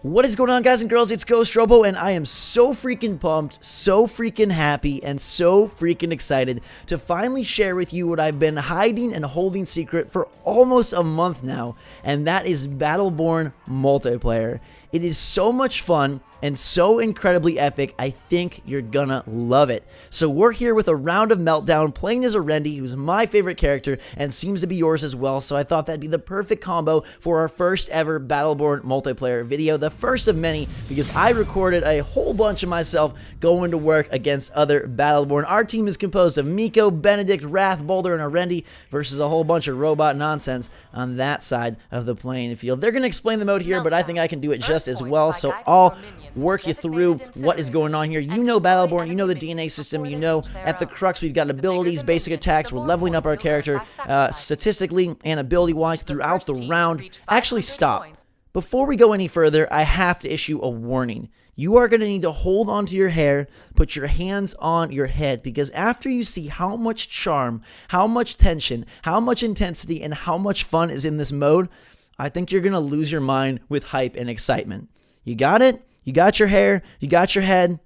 What is going on, guys and girls? It's Ghost Robo, and I am so freaking pumped, so freaking happy, and so freaking excited to finally share with you what I've been hiding and holding secret for almost a month now, and that is Battleborn multiplayer. It is so much fun and so incredibly epic. I think you're gonna love it. So we're here with a round of Meltdown, playing as a Rendy, who's my favorite character and seems to be yours as well. So I thought that'd be the perfect combo for our first ever Battleborn multiplayer video, the first of many, because I recorded a whole bunch of myself going to work against other Battleborn. Our team is composed of Miko, Benedict, Wrath, Boulder, and a Rendy versus a whole bunch of robot nonsense on that side of the playing field. They're gonna explain the mode here, but I think I can do it just as well. So I'll work you through what is going on here. You know Battleborn, you know the DNA system, you know at the crux we've got abilities, basic attacks, we're leveling up our character statistically and ability-wise throughout the round. Actually, stop. Before we go any further, I have to issue a warning. You are going to need to hold onto your hair, put your hands on your head, because after you see how much charm, how much tension, how much intensity, and how much fun is in this mode, I think you're going to lose your mind with hype and excitement. You got it? You got your hair? You got your head?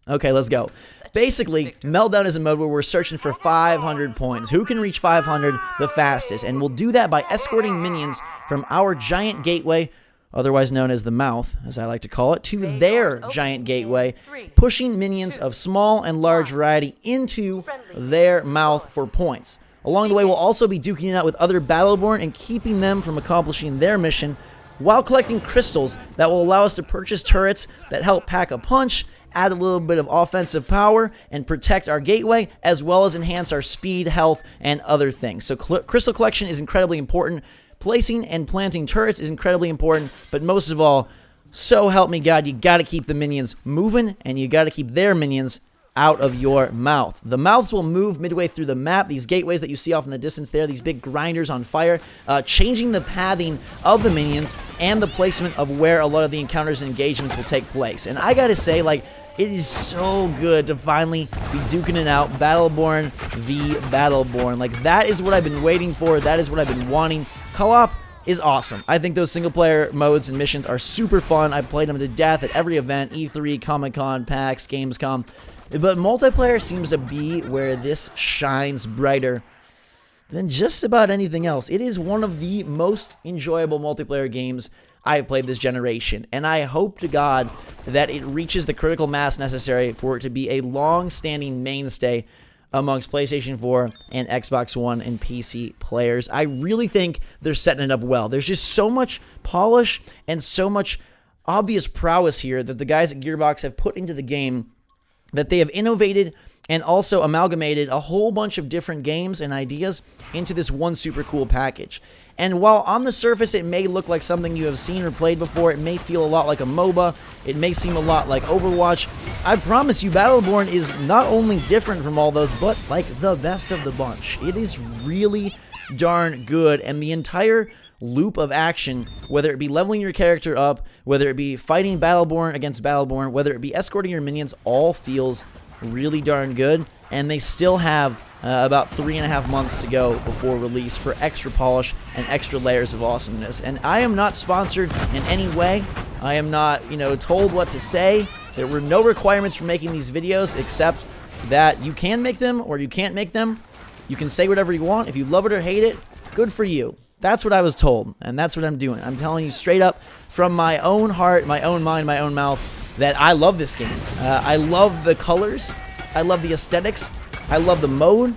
Okay, let's go. Basically, Meltdown is a mode where we're searching for 500 points. Who can reach 500 the fastest? And we'll do that by escorting minions from our giant gateway, otherwise known as the mouth, as I like to call it, to their giant gateway, pushing minions of small and large variety into their mouth for points. Along the way, we'll also be duking it out with other Battleborn and keeping them from accomplishing their mission, while collecting crystals that will allow us to purchase turrets that help pack a punch, add a little bit of offensive power, and protect our gateway, as well as enhance our speed, health, and other things. So crystal collection is incredibly important. Placing and planting turrets is incredibly important, but most of all, so help me God, you got to keep the minions moving, and you got to keep their minions out of your mouth. The mouths will move midway through the map. These gateways that you see off in the distance there, these big grinders on fire, changing the pathing of the minions and the placement of where a lot of the encounters and engagements will take place. And I gotta say, like, it is so good to finally be duking it out. Battleborn v. Battleborn. Like, that is what I've been waiting for. That is what I've been wanting. Co-op is awesome. I think those single-player modes and missions are super fun. I played them to death at every event, E3, Comic-Con, PAX, Gamescom. But multiplayer seems to be where this shines brighter than just about anything else. It is one of the most enjoyable multiplayer games I've played this generation, and I hope to God that it reaches the critical mass necessary for it to be a long-standing mainstay amongst PlayStation 4 and Xbox One and PC players. I really think they're setting it up well. There's just so much polish and so much obvious prowess here that the guys at Gearbox have put into the game, that they have innovated and also amalgamated a whole bunch of different games and ideas into this one super cool package. And while on the surface it may look like something you have seen or played before, it may feel a lot like a MOBA, it may seem a lot like Overwatch, I promise you Battleborn is not only different from all those, but like the best of the bunch. It is really darn good, and the entire loop of action, whether it be leveling your character up, whether it be fighting Battleborn against Battleborn, whether it be escorting your minions, all feels really darn good. And they still have about 3.5 months to go before release for extra polish and extra layers of awesomeness. And I am not sponsored in any way. I am not, told what to say. There were no requirements for making these videos except that you can make them or you can't make them. You can say whatever you want. If you love it or hate it, good for you. That's what I was told, and that's what I'm doing. I'm telling you straight up from my own heart, my own mind, my own mouth, that I love this game. I love the colors. I love the aesthetics. I love the mode.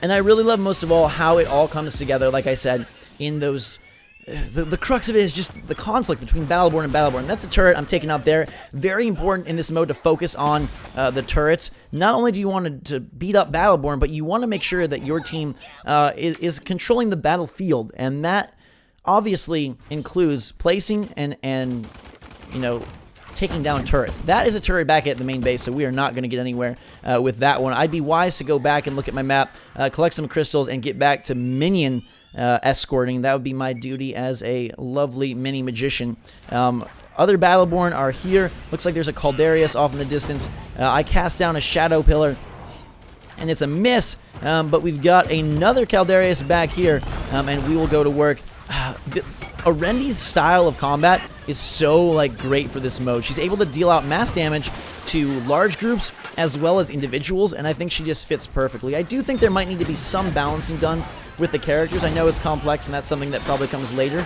And I really love, most of all, how it all comes together, like I said, in those... The crux of it is just the conflict between Battleborn and Battleborn. That's a turret I'm taking out there. Very important in this mode to focus on the turrets. Not only do you want to beat up Battleborn, but you want to make sure that your team is controlling the battlefield. And that obviously includes placing and taking down turrets. That is a turret back at the main base, so we are not going to get anywhere with that one. I'd be wise to go back and look at my map, collect some crystals, and get back to minion escorting. That would be my duty as a lovely mini magician. Other Battleborn are here. Looks like there's a Caldarius off in the distance. I cast down a Shadow Pillar, and it's a miss, but we've got another Caldarius back here, and we will go to work. Arendi's style of combat is so like great for this mode. She's able to deal out mass damage to large groups as well as individuals, and I think she just fits perfectly. I do think there might need to be some balancing done with the characters. I know it's complex, and that's something that probably comes later.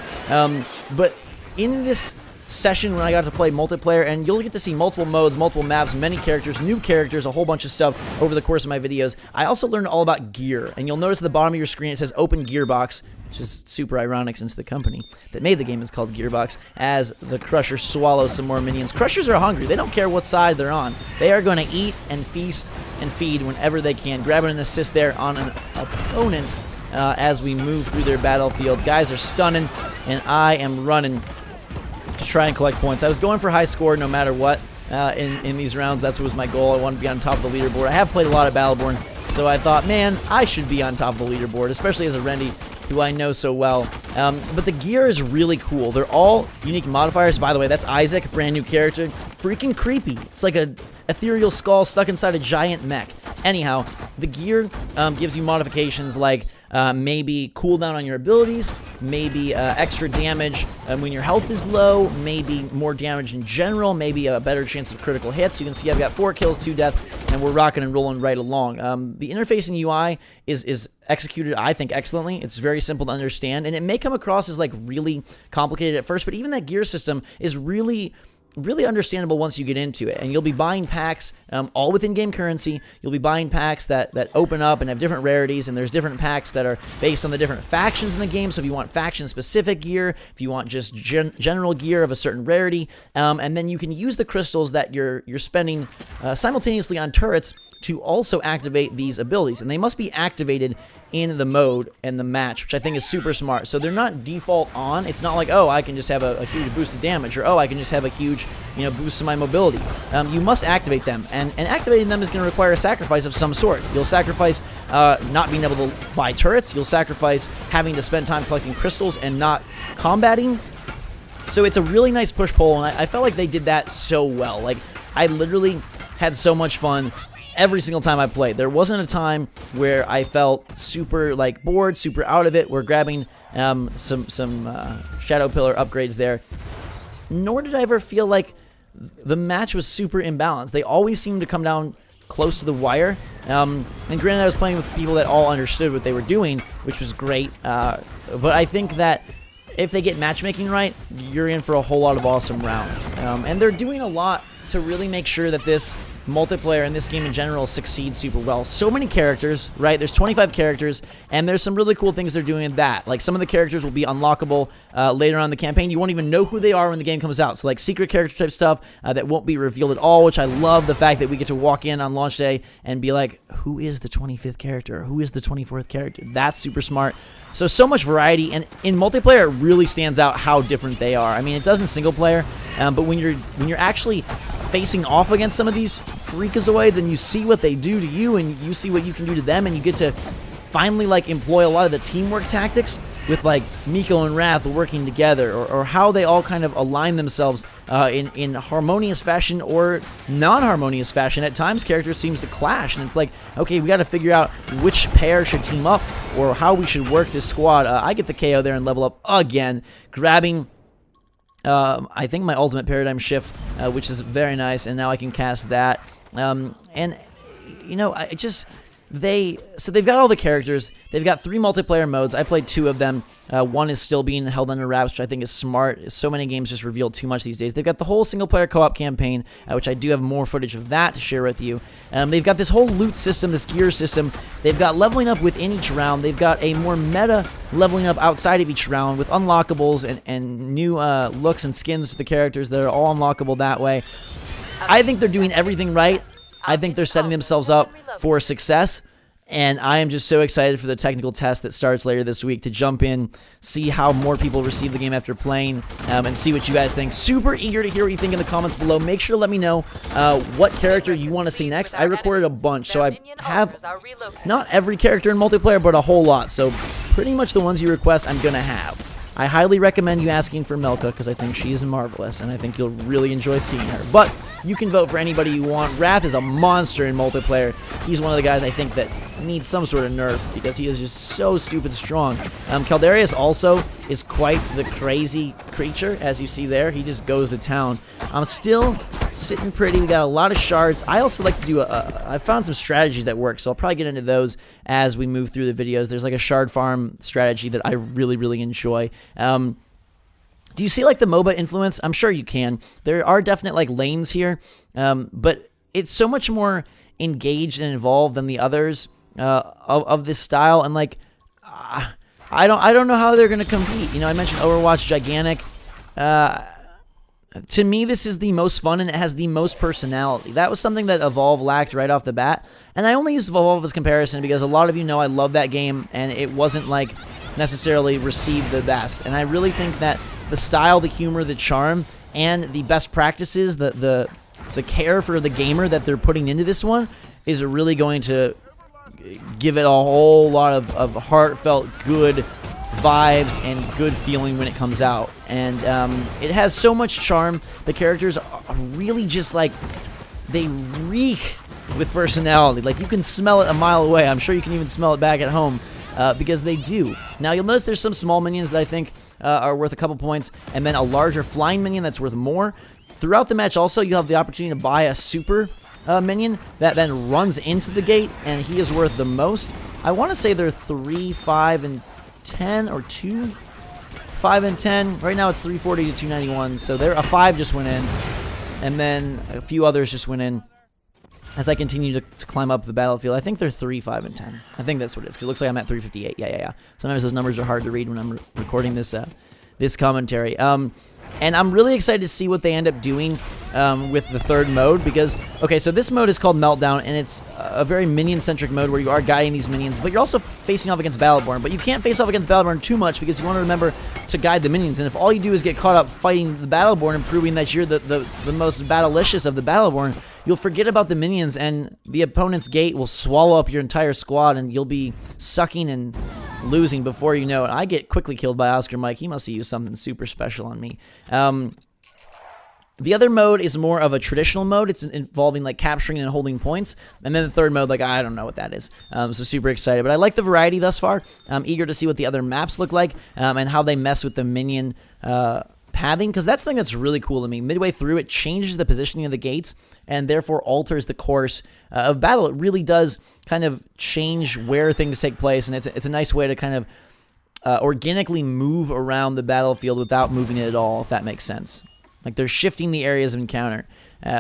But in this session when I got to play multiplayer, and you'll get to see multiple modes, multiple maps, many characters, new characters, a whole bunch of stuff over the course of my videos. I also learned all about gear, and you'll notice at the bottom of your screen it says Open Gearbox, which is super ironic since the company that made the game is called Gearbox, as the Crusher swallows some more minions. Crushers are hungry. They don't care what side they're on. They are going to eat and feast and feed whenever they can. Grabbing an assist there on an opponent as we move through their battlefield. Guys are stunning, and I am running to try and collect points. I was going for high score no matter what in these rounds. That's what was my goal. I wanted to be on top of the leaderboard. I have played a lot of Battleborn, so I thought, man, I should be on top of the leaderboard, especially as a Arendi, who I know so well. But the gear is really cool. They're all unique modifiers. By the way, that's Isaac, brand new character. Freaking creepy. It's like a ethereal skull stuck inside a giant mech. Anyhow, the gear gives you modifications like maybe cooldown on your abilities, maybe extra damage when your health is low, maybe more damage in general, maybe a better chance of critical hits. You can see I've got 4 kills, 2 deaths, and we're rocking and rolling right along. The interface in UI is executed, I think, excellently. It's very simple to understand, and it may come across as like really complicated at first, but even that gear system is really understandable once you get into it. And you'll be buying packs all with in-game currency. You'll be buying packs that open up and have different rarities, and there's different packs that are based on the different factions in the game. So if you want faction-specific gear, if you want just general gear of a certain rarity, and then you can use the crystals that you're spending simultaneously on turrets to also activate these abilities. And they must be activated in the mode and the match, which I think is super smart. So they're not default on. It's not like, oh, I can just have a huge boost of damage, or oh, I can just have a huge boost to my mobility. You must activate them, and activating them is going to require a sacrifice of some sort. You'll sacrifice not being able to buy turrets. You'll sacrifice having to spend time collecting crystals and not combating. So it's a really nice push-pull, and I felt like they did that so well. Like, I literally had so much fun every single time I played. There wasn't a time where I felt super like bored, super out of it. We're grabbing some Shadow Pillar upgrades there. Nor did I ever feel like the match was super imbalanced. They always seemed to come down close to the wire. And granted, I was playing with people that all understood what they were doing, which was great. But I think that if they get matchmaking right, you're in for a whole lot of awesome rounds. And they're doing a lot to really make sure that this multiplayer and this game in general succeeds super well. So many characters, right? There's 25 characters, and there's some really cool things they're doing in that. Like, some of the characters will be unlockable later on in the campaign. You won't even know who they are when the game comes out. So, like, secret character type stuff that won't be revealed at all, which I love the fact that we get to walk in on launch day and be like, who is the 25th character? Who is the 24th character? That's super smart. So much variety, and in multiplayer, it really stands out how different they are. I mean, it does in single player, but when you're actually facing off against some of these freakazoids and you see what they do to you and you see what you can do to them, and you get to finally like employ a lot of the teamwork tactics with like Miko and Wrath working together, or how they all kind of align themselves in harmonious fashion or non-harmonious fashion. At times characters seems to clash, and it's like, okay, we got to figure out which pair should team up or how we should work this squad. I get the KO there and level up again, grabbing I think my ultimate paradigm shift, which is very nice, and now I can cast that. And so they've got all the characters. They've got 3 multiplayer modes. I played 2 of them. One is still being held under wraps, which I think is smart. So many games just reveal too much these days. They've got the whole single-player co-op campaign, which I do have more footage of that to share with you. They've got this whole loot system, this gear system. They've got leveling up within each round. They've got a more meta leveling up outside of each round with unlockables and new looks and skins for the characters that are all unlockable that way. I think they're doing everything right. I think they're setting themselves up for success, and I am just so excited for the technical test that starts later this week to jump in, see how more people receive the game after playing, and see what you guys think. Super eager to hear what you think in the comments below. Make sure to let me know what character you want to see next. I recorded a bunch, so I have not every character in multiplayer, but a whole lot, so pretty much the ones you request I'm going to have. I highly recommend you asking for Melka because I think she is marvelous, and I think you'll really enjoy seeing her. But you can vote for anybody you want. Wrath is a monster in multiplayer. He's one of the guys I think that needs some sort of nerf because he is just so stupid strong. Caldarius also is quite the crazy creature, as you see there. He just goes to town. I'm still sitting pretty. We got a lot of shards. I also like to do I found some strategies that work, so I'll probably get into those as we move through the videos. There's like a shard farm strategy that I really enjoy. Do you see like the MOBA influence? I'm sure you can. There are definite like lanes here, but it's so much more engaged and involved than the others of this style. And like, I don't know how they're gonna compete. You know, I mentioned Overwatch Gigantic. To me, this is the most fun, and it has the most personality. That was something that Evolve lacked right off the bat, and I only use Evolve as comparison because a lot of you know I love that game, and it wasn't like necessarily received the best. And I really think that the style, the humor, the charm, and the best practices, the care for the gamer that they're putting into this one is really going to give it a whole lot of heartfelt, good vibes and good feeling when it comes out. And it has so much charm. The characters are really just like, they reek with personality. Like, you can smell it a mile away. I'm sure you can even smell it back at home because they do. Now, you'll notice there's some small minions that I think are worth a couple points, and then a larger flying minion that's worth more. Throughout the match also, you have the opportunity to buy a super minion that then runs into the gate, and he is worth the most. I want to say they're 3, 5, and 10, or 2, 5 and 10. Right now it's 340 to 291, so there a 5 just went in, and then a few others just went in as I continue to climb up the battlefield. I think they're 3, 5, and 10. I think that's what it is, because it looks like I'm at 358. Yeah. Sometimes those numbers are hard to read when I'm recording this this commentary. And I'm really excited to see what they end up doing with the third mode, because, okay, so this mode is called Meltdown, and it's a very minion-centric mode where you are guiding these minions, but you're also facing off against Battleborn. But you can't face off against Battleborn too much because you want to remember to guide the minions, and if all you do is get caught up fighting the Battleborn and proving that you're the most battlelicious of the Battleborn, you'll forget about the minions, and the opponent's gate will swallow up your entire squad, and you'll be sucking and losing before you know it. I get quickly killed by Oscar Mike. He must have used something super special on me. The other mode is more of a traditional mode. It's involving like capturing and holding points. And then the third mode, like, I don't know what that is. So super excited. But I like the variety thus far. I'm eager to see what the other maps look like and how they mess with the minion pathing, because that's the thing that's really cool to me. Midway through, it changes the positioning of the gates and therefore alters the course of battle. It really does kind of change where things take place, and it's a nice way to kind of organically move around the battlefield without moving it at all, if that makes sense. Like, they're shifting the areas of encounter,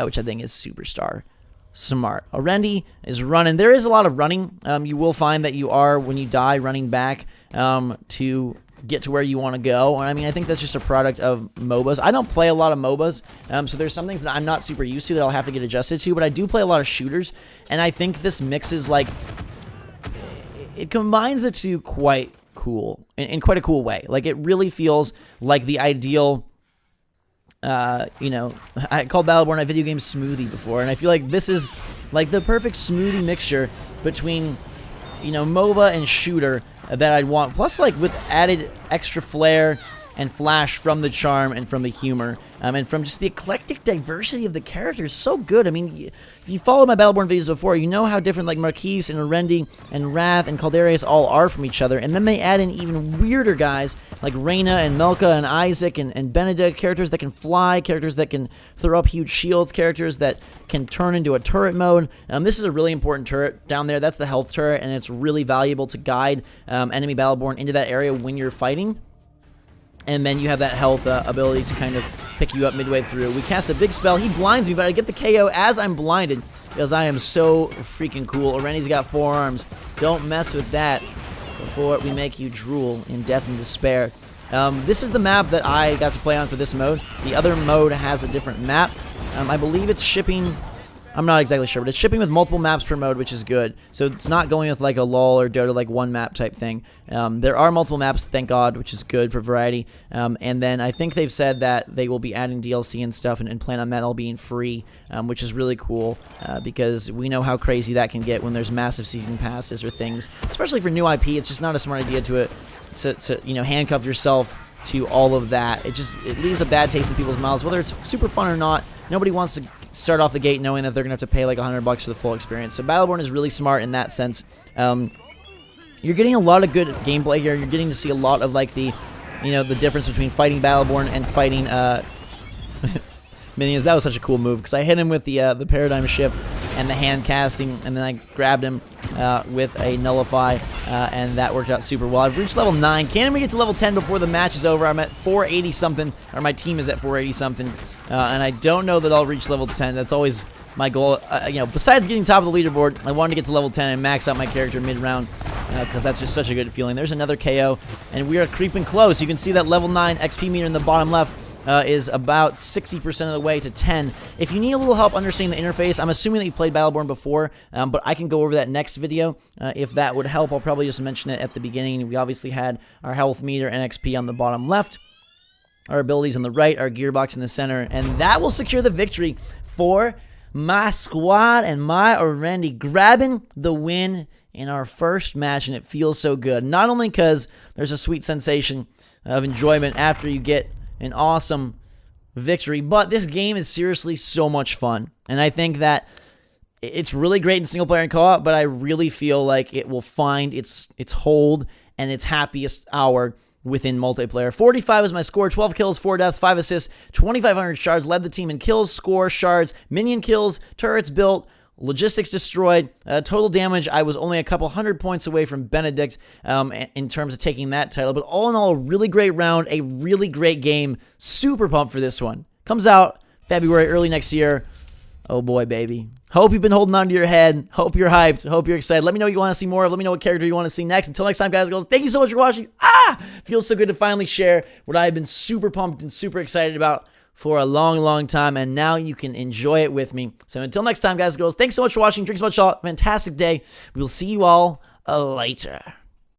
which I think is superstar smart. Orendi is running. There is a lot of running. You will find that you are, when you die, running back to get to where you want to go. And I mean, I think that's just a product of MOBAs. I don't play a lot of MOBAs, so there's some things that I'm not super used to that I'll have to get adjusted to, but I do play a lot of shooters, and I think this mixes, like, it combines the two quite cool, in quite a cool way. Like, it really feels like the ideal, you know, I called Battleborn a video game smoothie before, and I feel like this is like the perfect smoothie mixture between, you know, MOBA and shooter that I'd want, plus like with added extra flair and flash from the charm and from the humor, and from just the eclectic diversity of the characters. So good. I mean, if you follow my Battleborn videos before, you know how different like Marquise and Orendi and Wrath and Caldarius all are from each other, and then they add in even weirder guys like Reyna and Melka and Isaac and Benedict, characters that can fly, characters that can throw up huge shields, characters that can turn into a turret mode. This is a really important turret down there. That's the health turret, and it's really valuable to guide enemy Battleborn into that area when you're fighting. And then you have that health ability to kind of pick you up midway through. We cast a big spell. He blinds me, but I get the KO as I'm blinded because I am so freaking cool. Orendi's got 4 arms. Don't mess with that before we make you drool in death and despair. This is the map that I got to play on for this mode. The other mode has a different map. I believe it's shipping. I'm not exactly sure, but it's shipping with multiple maps per mode, which is good. So it's not going with like a LoL or Dota, like one map type thing. There are multiple maps, thank God, which is good for variety. And then I think they've said that they will be adding DLC and stuff and plan on that all being free, which is really cool because we know how crazy that can get when there's massive season passes or things. Especially for new IP, it's just not a smart idea to you know, handcuff yourself to all of that. It leaves a bad taste in people's mouths, whether it's super fun or not. Nobody wants to start off the gate knowing that they're gonna have to pay like $100 for the full experience. So Battleborn is really smart in that sense. You're getting a lot of good gameplay here. You're getting to see a lot of like the difference between fighting Battleborn and fighting minions. That was such a cool move because I hit him with the paradigm shift and the hand casting, and then I grabbed him with a nullify, and that worked out super well. I've reached level 9. Can we get to level 10 before the match is over? I'm at 480 something, or my team is at 480 something, and I don't know that I'll reach level 10. That's always my goal. Besides getting top of the leaderboard, I wanted to get to level 10 and max out my character mid-round, because that's just such a good feeling. There's another KO, and we are creeping close. You can see that level 9 XP meter in the bottom left is about 60% of the way to 10. If you need a little help understanding the interface, I'm assuming that you played Battleborn before, but I can go over that next video. If that would help, I'll probably just mention it at the beginning. We obviously had our health meter and XP on the bottom left, our abilities on the right, our gearbox in the center, and that will secure the victory for my squad and my Orendi, grabbing the win in our first match, and it feels so good. Not only because there's a sweet sensation of enjoyment after you get an awesome victory, but this game is seriously so much fun, and I think that it's really great in single player and co-op, but I really feel like it will find its hold and its happiest hour within multiplayer. 45 is my score, 12 kills, 4 deaths, 5 assists, 2,500 shards, led the team in kills, score, shards, minion kills, turrets built, logistics destroyed, total damage. I was only a couple hundred points away from Benedict in terms of taking that title, but all in all, a really great round, a really great game. Super pumped for this one. Comes out February, early next year. Oh boy, baby. Hope you've been holding on to your head. Hope you're hyped. Hope you're excited. Let me know what you want to see more of. Let me know what character you want to see next. Until next time, guys and girls, thank you so much for watching. Feels so good to finally share what I've been super pumped and super excited about for a long, long time, and now you can enjoy it with me. So until next time, guys and girls, thanks so much for watching. Drinks much salt. Fantastic day. We will see you all later.